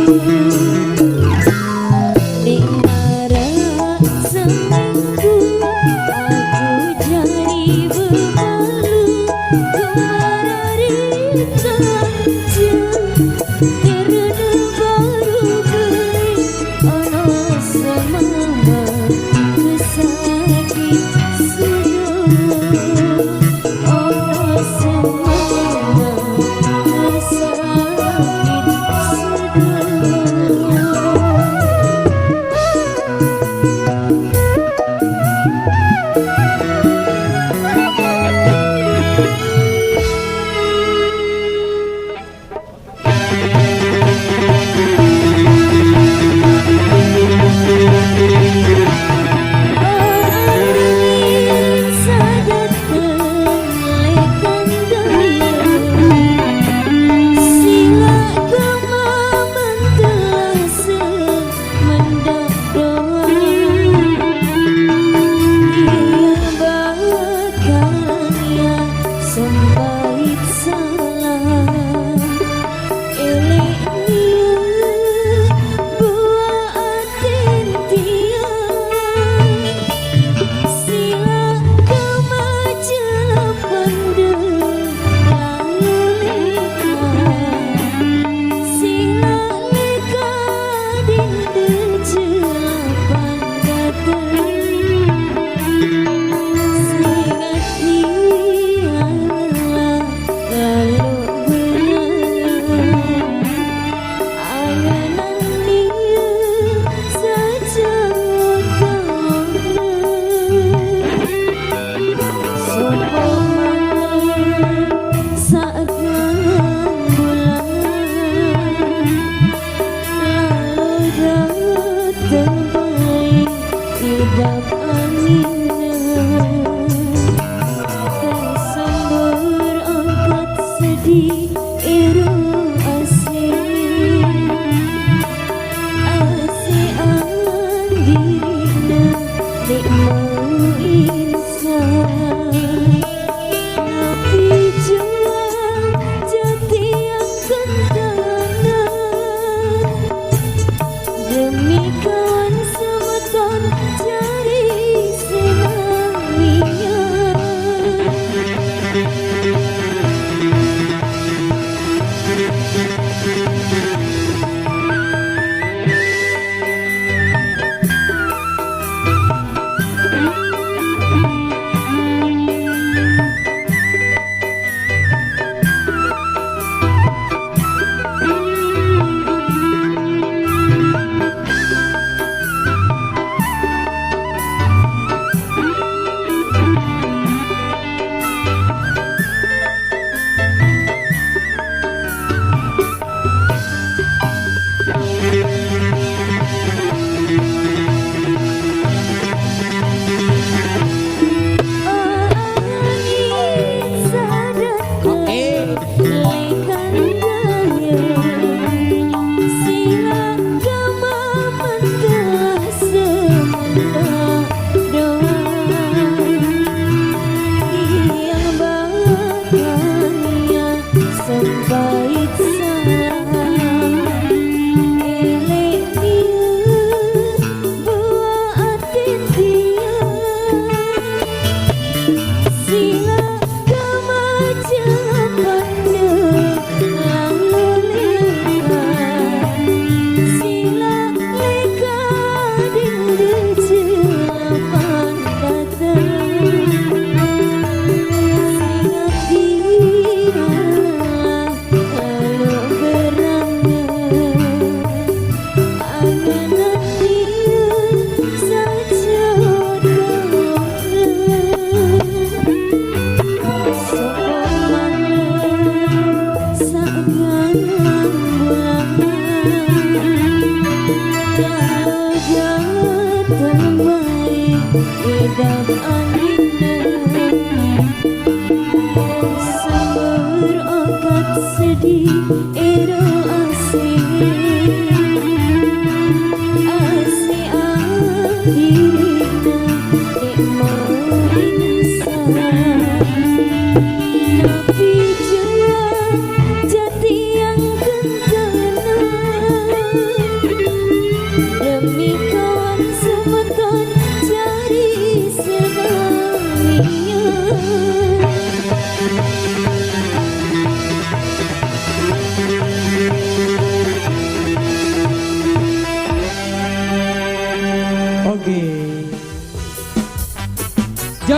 Sudah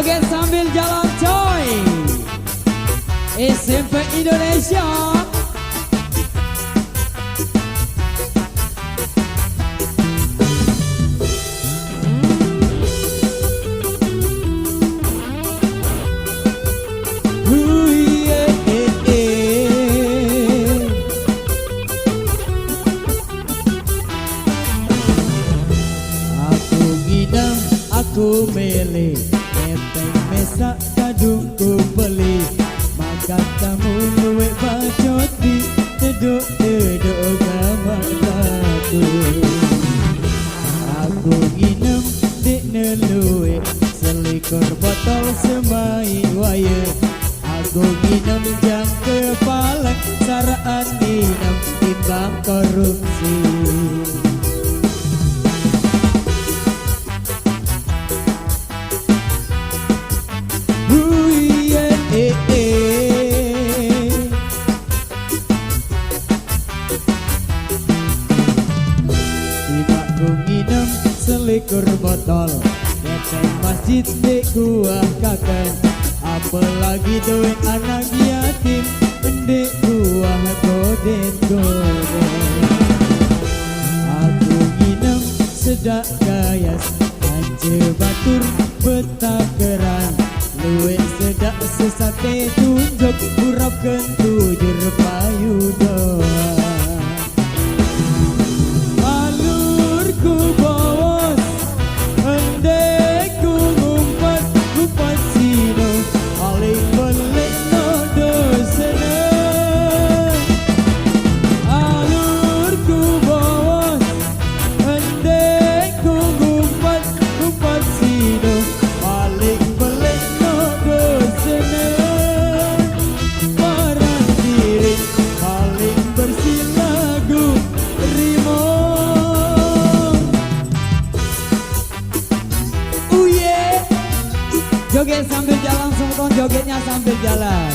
Joget sambil jalan coy. SMP Indonesia. Aku milih enteng mesak kadungku beli makan kamu luwe bacot di deduk-deduk gamataku. Aku nginem di neluwe selikur botol semai waya. Aku nginem jam kepala saraan nginem timbang korupsi. Selikur botol Keteng masjid di kuah kakek. Apalagi duit anak yatim di kuah goden-goden. Aku nginem sedak gayas anje batur betakeran. Luwe sedak sesate tunjuk urapkeun tujur payudara. Joget sambil jalan, semua jogetnya sambil jalan.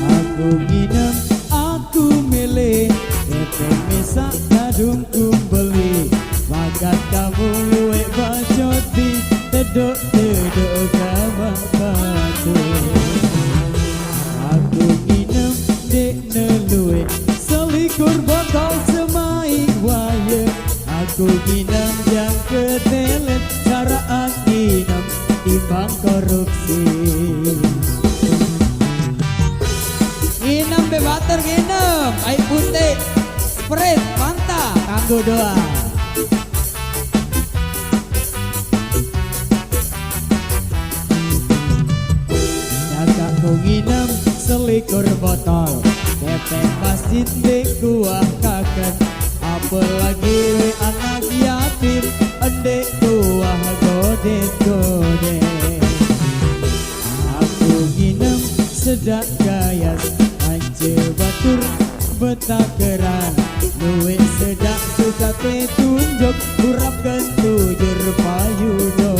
Aku nginem, aku milih keteng mesak kadungku beli makan kamu luwe bacot di deduk-deduk gamataku. Aku nginem di neluwe selikur botol semai waya. Aku nginem jam ketelet saraan nginem timbang korupsi. Nginem bebater nginem, air putih, Sprite, Fanta, kanggo doa. Aku nginem selikur botol Keteng masjid di kuah kakek. Apalagi anak yatim endek kuah goden-goden. Aku nginem sedak gayas anje batur betakeran. Luwe sedak susate tunjuk urapkeun tujur payudara.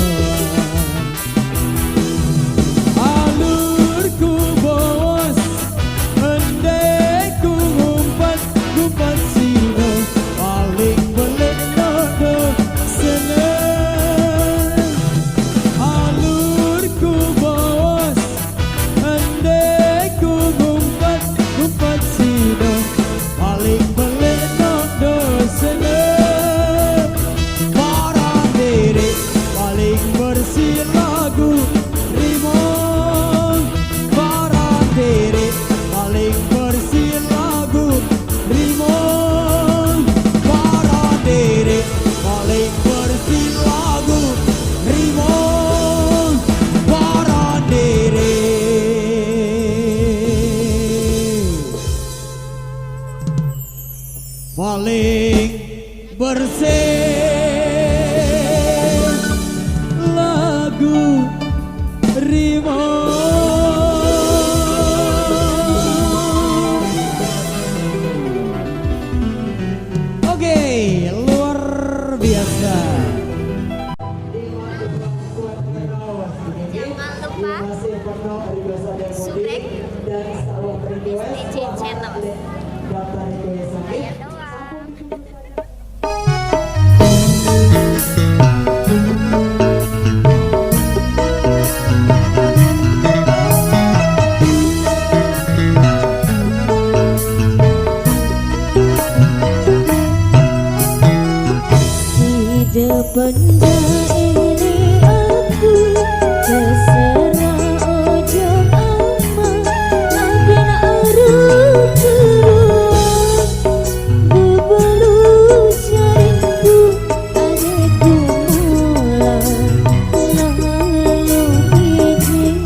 Paling bersih lagu Rimo. Oke, luar channel. Saya doang. Depan ini aku terserah ojo ama agen arep keluar bebelu cariku adekku mulan lalu izin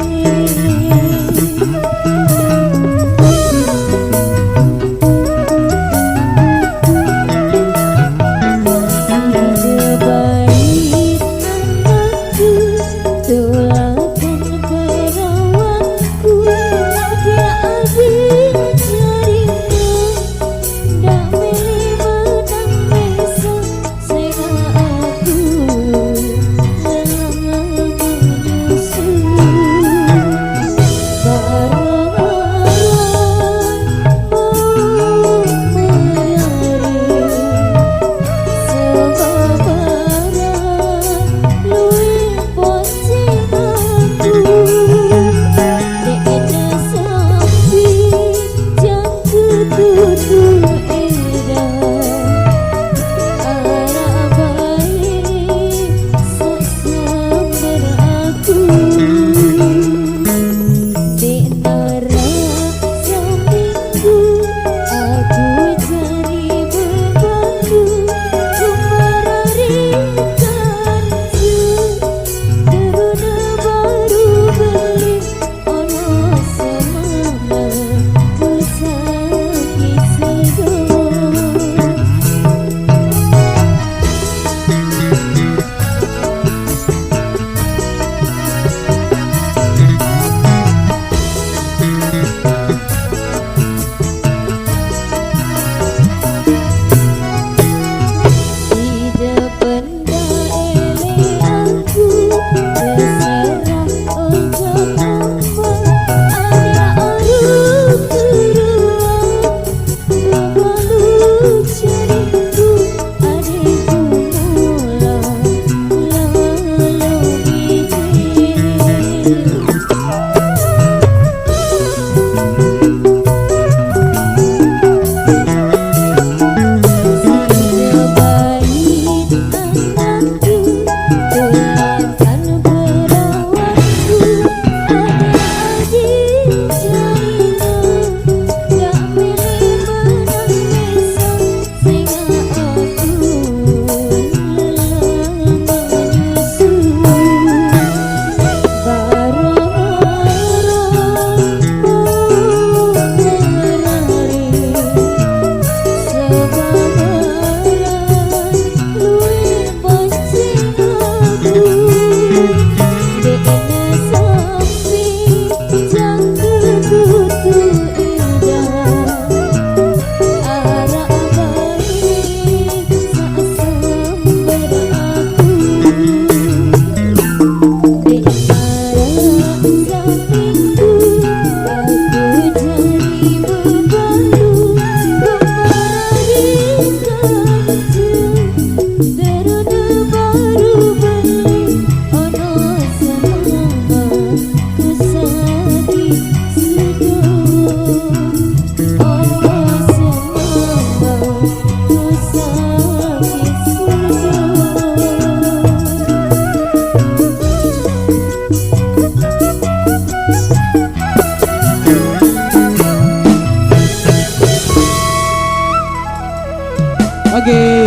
Oke,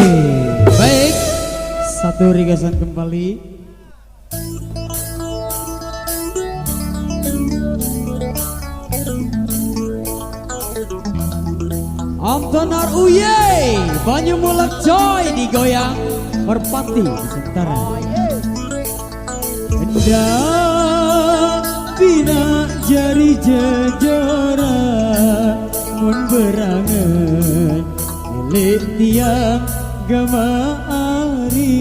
baik. Satu rigasan kembali. Amtonar Uye, Banyu Mulak Joy digoyang Merpati Nusantara. Hendak bina jari jejora mun berangan milik tiang gemari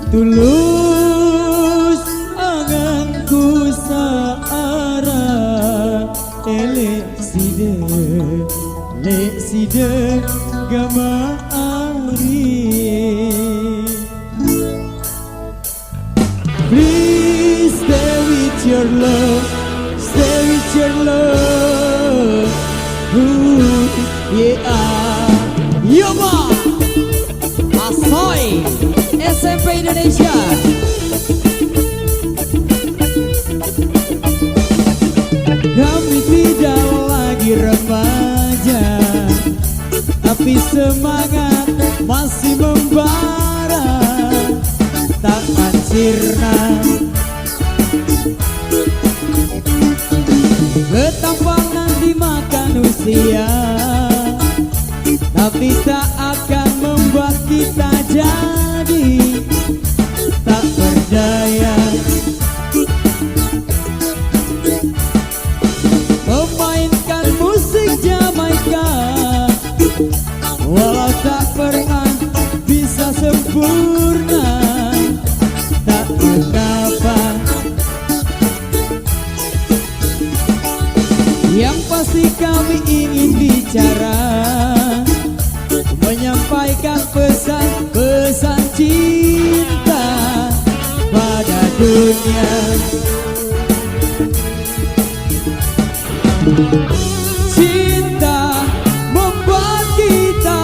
tulus anganku saara side lek side gama ari. Please stay with your love, stay with your love. Ooh, yeah. Yoma Asoy SMP Indonesia. Kami tidak lagi remaja, tapi semangat masih membara, takkan sirna. Betapa nanti makan usia, tapi tak akan membuat kita jadi tak berdaya. Memainkan musik Jamaika, walau tak pernah bisa sempurna, tak mengapa. Yang pasti kami ingin bicara, menyampaikan pesan-pesan cinta pada dunia. Cinta membuat kita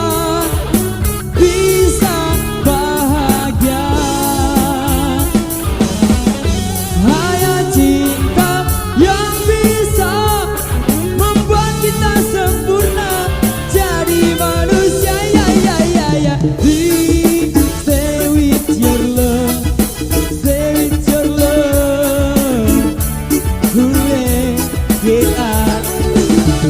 bisa bahagia. Hanya cinta yang bisa membuat kita sempurna jadi manusia. Ya ya ya ya. Please stay with your love, stay with your love. Ooh, yeah, yeah.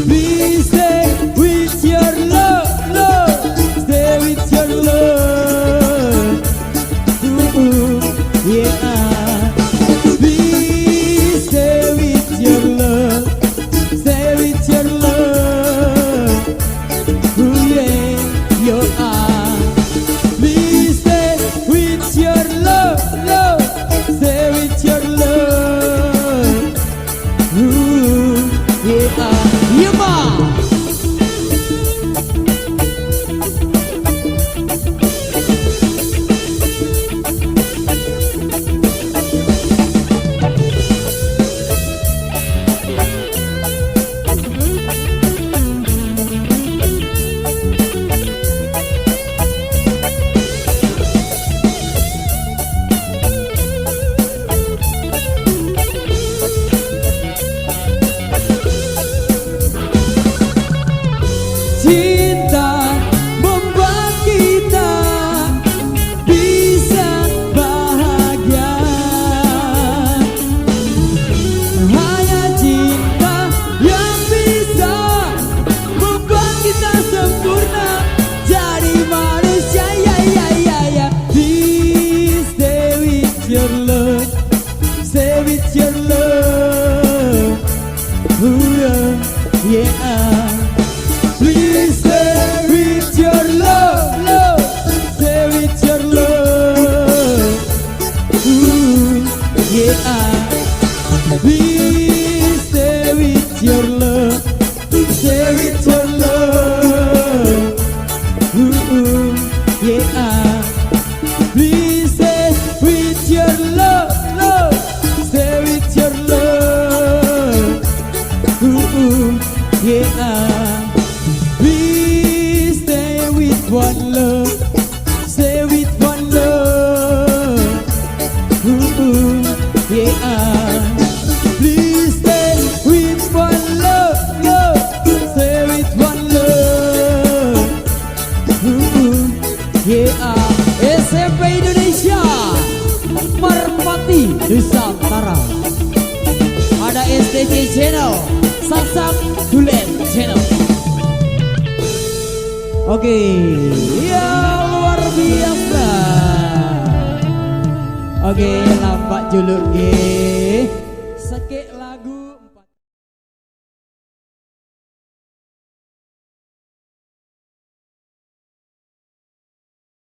Please stay with your love, love. Stay with your love. Ooh, yeah. Please stay with your love, stay with your love. Ooh, yeah, you are. Please stay with your love, love. Stay with your love. Ooh, yeah. Yoma Cinta membuat kita bisa bahagia. Hanya cinta yang bisa membuat kita sempurna jadi manusia. Ya ya ya ya. Please stay with your love, stay with your love. Ooh, yeah, yeah. Please stay with your love, love. Stay with your love. Ooh, yeah. Please stay with your love, stay with your love. Ooh, yeah. Please stay with your love, love. Stay with your love. Ooh, yeah. Please stay with one love, stay with one love. Ooh, yeah. Please stay with one love, love. Stay with one love. Ooh, yeah. SMP Indonesia Merpati Nusantara. Ada STJ Channel, Saksak Dulen Channel. Oke, ya luar biasa. Oke, nampak juluk ge. Sekek lagu